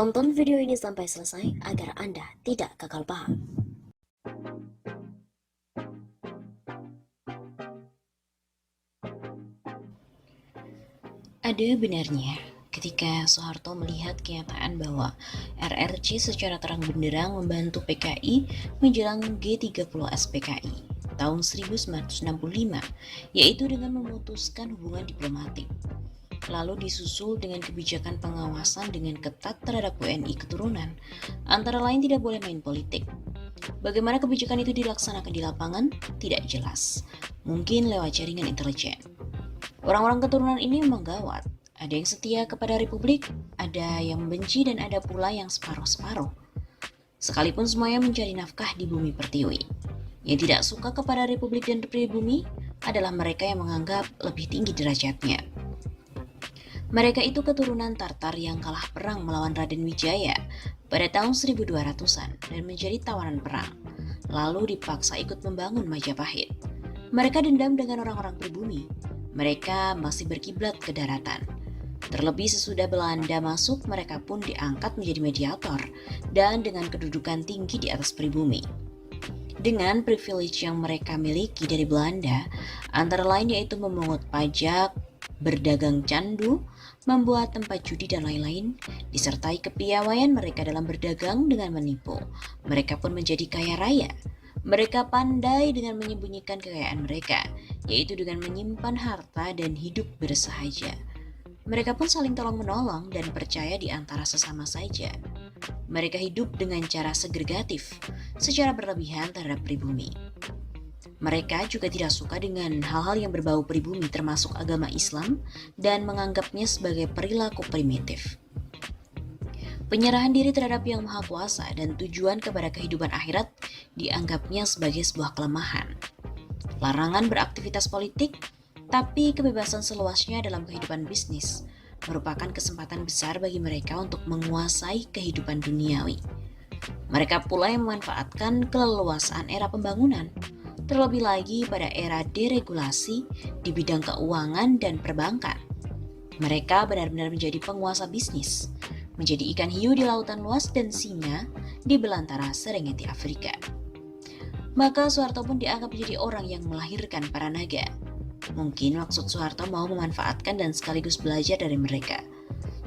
Tonton video ini sampai selesai agar Anda tidak gagal paham. Ada benarnya ketika Soeharto melihat kenyataan bahwa RRC secara terang benderang membantu PKI menjelang G30S PKI tahun 1965, yaitu dengan memutuskan hubungan diplomatik. Lalu disusul dengan kebijakan pengawasan dengan ketat terhadap WNI keturunan, antara lain tidak boleh main politik. Bagaimana kebijakan itu dilaksanakan di lapangan? Tidak jelas. Mungkin lewat jaringan intelijen. Orang-orang keturunan ini memang gawat. Ada yang setia kepada Republik, ada yang membenci, dan ada pula yang separuh-separuh. Sekalipun semuanya mencari nafkah di bumi pertiwi. Yang tidak suka kepada Republik dan pribumi adalah mereka yang menganggap lebih tinggi derajatnya. Mereka itu keturunan Tartar yang kalah perang melawan Raden Wijaya pada tahun 1200-an dan menjadi tawanan perang, lalu dipaksa ikut membangun Majapahit. Mereka dendam dengan orang-orang pribumi. Mereka masih berkiblat ke daratan. Terlebih sesudah Belanda masuk, mereka pun diangkat menjadi mediator dan dengan kedudukan tinggi di atas pribumi. Dengan privilege yang mereka miliki dari Belanda, antara lain yaitu memungut pajak, berdagang candu, membuat tempat judi dan lain-lain, disertai kepiawaian mereka dalam berdagang dengan menipu. Mereka pun menjadi kaya raya. Mereka pandai dengan menyembunyikan kekayaan mereka, yaitu dengan menyimpan harta dan hidup bersahaja. Mereka pun saling tolong-menolong dan percaya di antara sesama saja. Mereka hidup dengan cara segregatif, secara berlebihan terhadap pribumi. Mereka juga tidak suka dengan hal-hal yang berbau pribumi termasuk agama Islam dan menganggapnya sebagai perilaku primitif. Penyerahan diri terhadap Yang Maha Kuasa dan tujuan kepada kehidupan akhirat dianggapnya sebagai sebuah kelemahan. Larangan beraktivitas politik, tapi kebebasan seluasnya dalam kehidupan bisnis merupakan kesempatan besar bagi mereka untuk menguasai kehidupan duniawi. Mereka pula yang memanfaatkan keleluasaan era pembangunan, terlebih lagi pada era deregulasi di bidang keuangan dan perbankan. Mereka benar-benar menjadi penguasa bisnis, menjadi ikan hiu di lautan luas dan singa di belantara Serengeti Afrika. Maka Soeharto pun dianggap menjadi orang yang melahirkan para naga. Mungkin maksud Soeharto mau memanfaatkan dan sekaligus belajar dari mereka.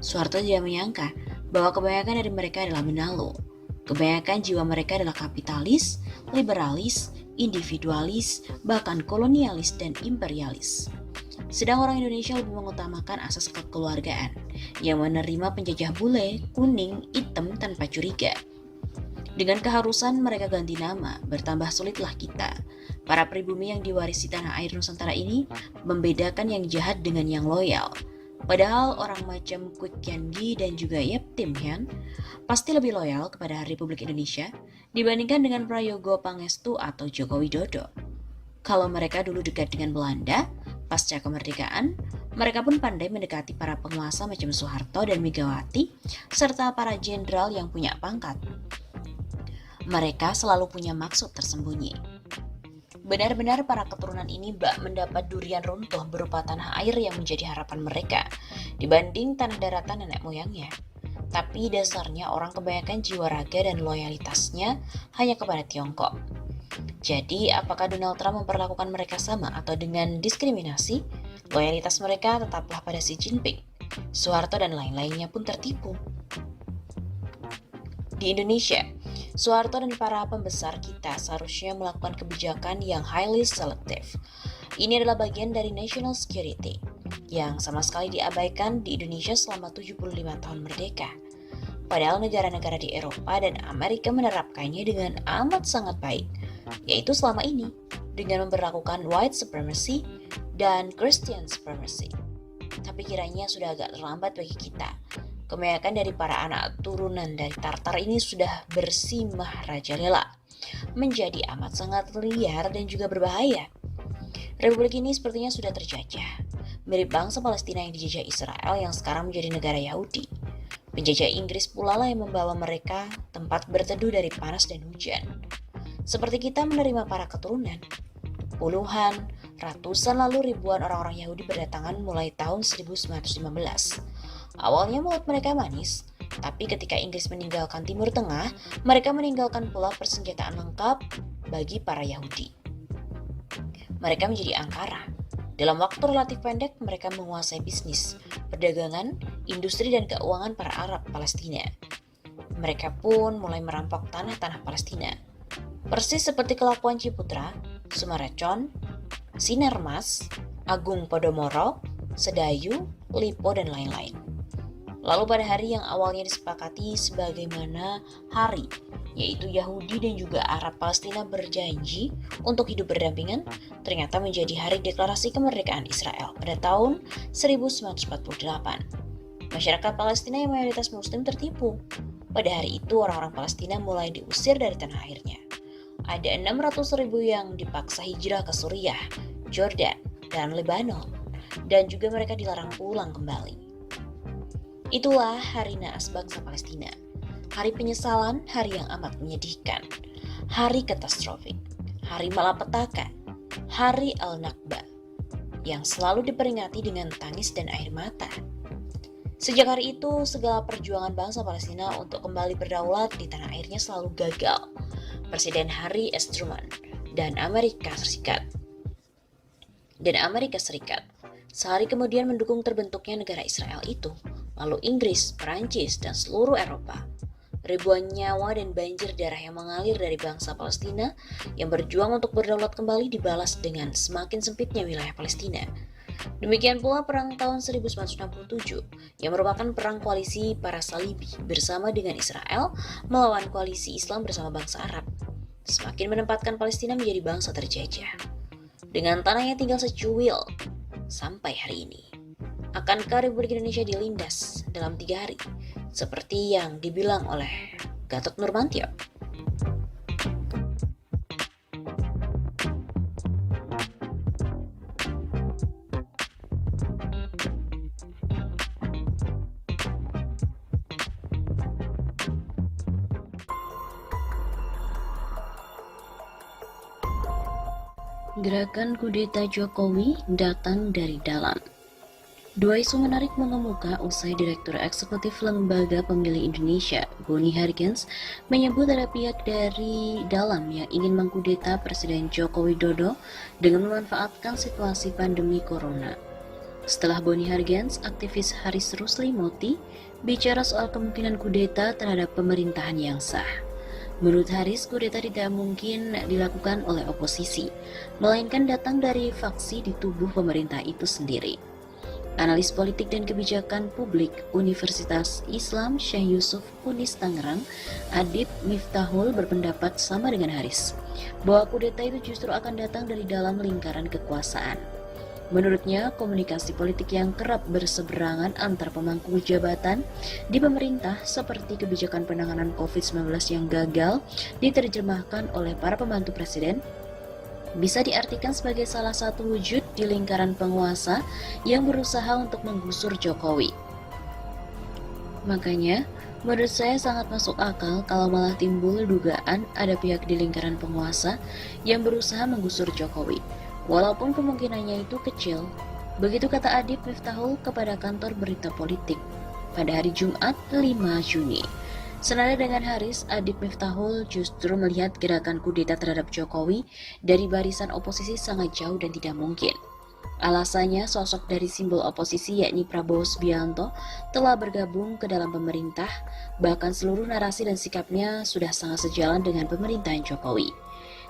Soeharto tidak menyangka bahwa kebanyakan dari mereka adalah menalu. Kebanyakan jiwa mereka adalah kapitalis, liberalis, individualis, bahkan kolonialis dan imperialis. Sedang orang Indonesia lebih mengutamakan asas kekeluargaan yang menerima penjajah bule, kuning, hitam tanpa curiga. Dengan keharusan mereka ganti nama, bertambah sulitlah kita. Para pribumi yang diwarisi tanah air Nusantara ini membedakan yang jahat dengan yang loyal. Padahal orang macam Kwek Kian Gi dan juga Yap Tim Hian pasti lebih loyal kepada Republik Indonesia dibandingkan dengan Prayogo Pangestu atau Joko Widodo. Kalau mereka dulu dekat dengan Belanda, pasca kemerdekaan, mereka pun pandai mendekati para penguasa macam Soeharto dan Megawati, serta para jenderal yang punya pangkat. Mereka selalu punya maksud tersembunyi. Benar-benar para keturunan ini bak mendapat durian runtuh berupa tanah air yang menjadi harapan mereka dibanding tanah daratan nenek moyangnya. Tapi dasarnya orang kebanyakan jiwa raga dan loyalitasnya hanya kepada Tiongkok. Jadi apakah Donald Trump memperlakukan mereka sama atau dengan diskriminasi? Loyalitas mereka tetaplah pada Xi Jinping. Soeharto dan lain-lainnya pun tertipu. Di Indonesia, Soeharto dan para pembesar kita seharusnya melakukan kebijakan yang highly selective. Ini adalah bagian dari national security yang sama sekali diabaikan di Indonesia selama 75 tahun merdeka. Padahal negara-negara di Eropa dan Amerika menerapkannya dengan amat sangat baik, yaitu selama ini dengan memperlakukan white supremacy dan Christian supremacy. Tapi kiranya sudah agak terlambat bagi kita. Kebanyakan dari para anak turunan dari Tartar ini sudah bersimah rajalela, menjadi amat sangat liar dan juga berbahaya. Republik ini sepertinya sudah terjajah, mirip bangsa Palestina yang dijajah Israel yang sekarang menjadi negara Yahudi. Penjajah Inggris pula lah yang membawa mereka tempat berteduh dari panas dan hujan. Seperti kita menerima para keturunan, puluhan, ratusan lalu ribuan orang-orang Yahudi berdatangan mulai tahun 1915. Awalnya mulut mereka manis, Tapi ketika Inggris meninggalkan Timur Tengah, mereka meninggalkan pula persenjataan lengkap bagi para Yahudi. Mereka menjadi angkara. Dalam waktu relatif pendek, mereka menguasai bisnis, perdagangan, industri, dan keuangan para Arab Palestina. Mereka pun mulai merampok tanah-tanah Palestina. Persis seperti kelakuan Ciputra, Sumarecon, Sinarmas, Agung Podomoro, Sedayu, Lipo, dan lain-lain. Lalu pada hari yang awalnya disepakati sebagaimana hari, yaitu Yahudi dan juga Arab Palestina berjanji untuk hidup berdampingan, ternyata menjadi hari deklarasi kemerdekaan Israel pada tahun 1948. Masyarakat Palestina yang mayoritas Muslim tertipu. Pada hari itu orang-orang Palestina mulai diusir dari tanah airnya. Ada 600.000 yang dipaksa hijrah ke Suriah, Jordan, dan Lebanon, dan juga mereka dilarang pulang kembali. Itulah Hari Naas Bangsa Palestina, hari penyesalan, hari yang amat menyedihkan, hari katastrofik, hari malapetaka, hari Al-Nakba, yang selalu diperingati dengan tangis dan air mata. Sejak hari itu, segala perjuangan bangsa Palestina untuk kembali berdaulat di tanah airnya selalu gagal. Presiden Harry S. Truman dan Amerika Serikat sehari kemudian mendukung terbentuknya negara Israel itu. Lalu Inggris, Perancis, dan seluruh Eropa. Ribuan nyawa dan banjir darah yang mengalir dari bangsa Palestina yang berjuang untuk berdaulat kembali dibalas dengan semakin sempitnya wilayah Palestina. Demikian pula perang tahun 1967 yang merupakan perang koalisi para Salibi bersama dengan Israel melawan koalisi Islam bersama bangsa Arab. Semakin menempatkan Palestina menjadi bangsa terjajah. Dengan tanahnya tinggal secuil sampai hari ini. Akankah Republik Indonesia dilindas dalam 3 hari, seperti yang dibilang oleh Gatot Nurmantio? Gerakan kudeta Jokowi datang dari dalam. Dua isu menarik mengemuka usai Direktur Eksekutif Lembaga Pemilih Indonesia, Boni Hargens, menyebut ada pihak dari dalam yang ingin mengkudeta Presiden Joko Widodo dengan memanfaatkan situasi pandemi corona. Setelah Boni Hargens, aktivis Haris Rusli Moti bicara soal kemungkinan kudeta terhadap pemerintahan yang sah. Menurut Haris, kudeta tidak mungkin dilakukan oleh oposisi, melainkan datang dari faksi di tubuh pemerintah itu sendiri. Analis politik dan kebijakan publik Universitas Islam Syekh Yusuf Unis Tangerang, Adib Miftahul berpendapat sama dengan Haris, bahwa kudeta itu justru akan datang dari dalam lingkaran kekuasaan. Menurutnya, komunikasi politik yang kerap berseberangan antar pemangku jabatan di pemerintah seperti kebijakan penanganan COVID-19 yang gagal diterjemahkan oleh para pembantu presiden bisa diartikan sebagai salah satu wujud di lingkaran penguasa yang berusaha untuk menggusur Jokowi. Makanya, menurut saya sangat masuk akal kalau malah timbul dugaan ada pihak di lingkaran penguasa yang berusaha menggusur Jokowi, walaupun kemungkinannya itu kecil. Begitu kata Adib Miftahul kepada kantor berita politik pada hari Jumat 5 Juni. Senada dengan Haris, Adib Miftahul justru melihat gerakan kudeta terhadap Jokowi dari barisan oposisi sangat jauh dan tidak mungkin. Alasannya, sosok dari simbol oposisi yakni Prabowo Subianto telah bergabung ke dalam pemerintah, bahkan seluruh narasi dan sikapnya sudah sangat sejalan dengan pemerintahan Jokowi.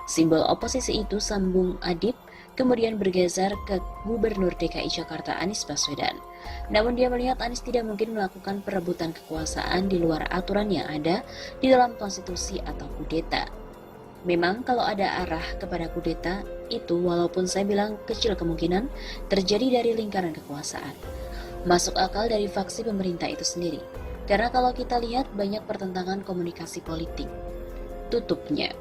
Simbol oposisi itu, sambung Adib, kemudian bergeser ke Gubernur DKI Jakarta Anies Baswedan. Namun dia melihat Anies tidak mungkin melakukan perebutan kekuasaan di luar aturan yang ada di dalam konstitusi atau kudeta. Memang kalau ada arah kepada kudeta, itu walaupun saya bilang kecil kemungkinan terjadi dari lingkaran kekuasaan. Masuk akal dari faksi pemerintah itu sendiri. Karena kalau kita lihat banyak pertentangan komunikasi politik. Tutupnya,